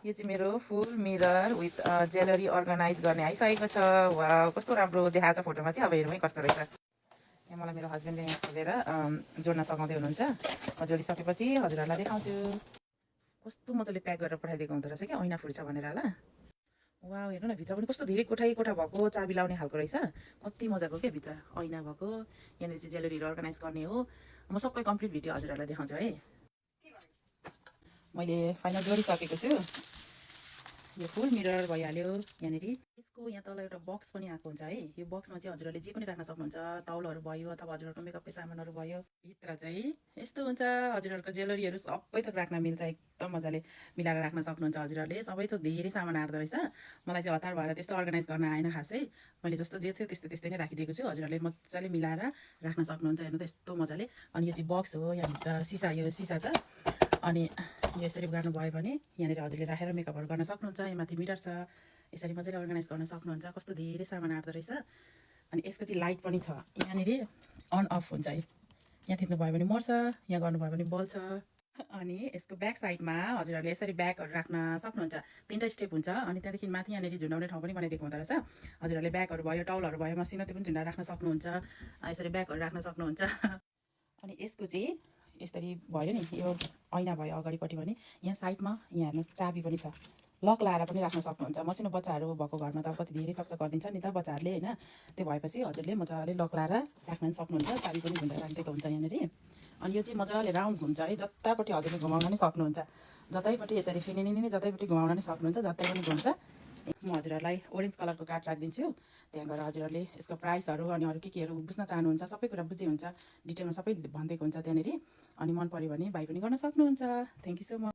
यो चाहिँ मेरो फुल मिरर विथ ज्वेलरी अर्गनाइज गर्ने आइसकेको छ। वाउ कस्तो राम्रो देखाएको छ फोटोमा चाहिँ। अब हेरौँ है कस्तो रहेछ। यहाँ मलाई मेरो हस्बेन्डले यहाँ खोलेर जोड्न सघाउँदै हुनुहुन्छ। म जोडिसकेपछि हजुरहरूलाई देखाउँछु। कस्तो मजाले प्याक गरेर पठाइदिएको हुँदो रहेछ क्या ऐना फुर्छ भनेर होला। वाउ हेर्नु न भित्र पनि कस्तो धेरै कोठा भएको चाबी लाउने खालको रहेछ। कति मजाको क्या भित्र ऐना भएको। यहाँनिर चाहिँ ज्वेलरीहरू अर्गनाइज गर्ने हो। म सबै कम्प्लिट भिडियो हजुरहरूलाई देखाउँछु है। मैले फाइनल जोडिसकेको छु। यो फुल मिरर भइहाल्यो। यहाँनिर यसको यहाँ तल एउटा बक्स पनि आएको हुन्छ है। यो बक्समा चाहिँ हजुरहरूले जे पनि राख्न सक्नुहुन्छ। तौलहरू भयो अथवा हजुरहरूको मेकअपको सामानहरू भयो। भित्र चाहिँ यस्तो हुन्छ। हजुरहरूको ज्वेलरीहरू सबै थोक राख्न मिल्छ। एकदम मजाले मिलाएर राख्न सक्नुहुन्छ हजुरहरूले। सबै थोक धेरै सामान आँट्दो रहेछ। मलाई चाहिँ हतार भएर त्यस्तो अर्गनाइज गर्न आएन खासै। मैले जस्तो जे थियो त्यस्तै नै राखिदिएको छु। हजुरहरूले मजाले मिलाएर राख्न सक्नुहुन्छ। हेर्नु त यस्तो मजाले। अनि यो चाहिँ बक्स हो। यहाँभित्र यो सिसा छ। अनि यो यसरी गर्नुभयो भने यहाँनिर हजुरले राखेर मेकअपहरू गर्न सक्नुहुन्छ। यहाँ माथि मिरर छ। यसरी मजाले अर्गनाइज गर्न सक्नुहुन्छ। कस्तो धेरै सामान आँट्दो रहेछ। अनि यसको चाहिँ लाइट पनि छ। यहाँनिर अन अफ हुन्छ है। यहाँ थिच्नुभयो भने मर्छ, यहाँ गर्नुभयो भने बल्छ। अनि यसको ब्याक साइडमा हजुरहरूले यसरी ब्यागहरू राख्न सक्नुहुन्छ। 3टा स्टेप हुन्छ। अनि त्यहाँदेखि माथि यहाँनिर झुन्डाउने ठाउँ पनि बनाइदिएको हुँदो रहेछ। हजुरहरूले ब्यागहरू भयो टाउलहरू भयो मसिनो त्यो पनि झुन्डाएर राख्न सक्नुहुन्छ। यसरी ब्यागहरू राख्न सक्नुहुन्छ। अनि यसको चाहिँ यसरी भयो नि यो ऐना भयो अगाडिपट्टि भने यहाँ साइडमा यहाँ हेर्नुहोस् चाबी पनि छ। लक लाएर पनि राख्न सक्नुहुन्छ। मसिनो बच्चाहरू भएको घरमा त अब कति धेरै चकचक गरिदिन्छ नि त बच्चाहरूले होइन। त्यो भएपछि हजुरले मजाले लक लाएर राख्न पनि सक्नुहुन्छ। चाबी पनि झुन्डाएर राखिदिएको हुन्छ यहाँनिर। अनि यो चाहिँ मजाले राउन्ड घुम्छ है। जतापट्टि हजुरले घुमाउन नि सक्नुहुन्छ। जतैपट्टि यसरी फेनिनी जतैपट्टि घुमाउन नि सक्नुहुन्छ। जतै पनि घुम्छ। म हजुरहरूलाई ओरेन्ज कलरको कार्ड राखिदिन्छु। त्यहाँ गएर हजुरहरूले यसको प्राइसहरू अनि अरू केहरू बुझ्न चाहनुहुन्छ सबै कुरा बुझे हुन्छ। डिटेलमा सबै भनिदिएको हुन्छ त्यहाँनिर। अनि मन पऱ्यो भने बाई पनि गर्न सक्नुहुन्छ। Thank you so much.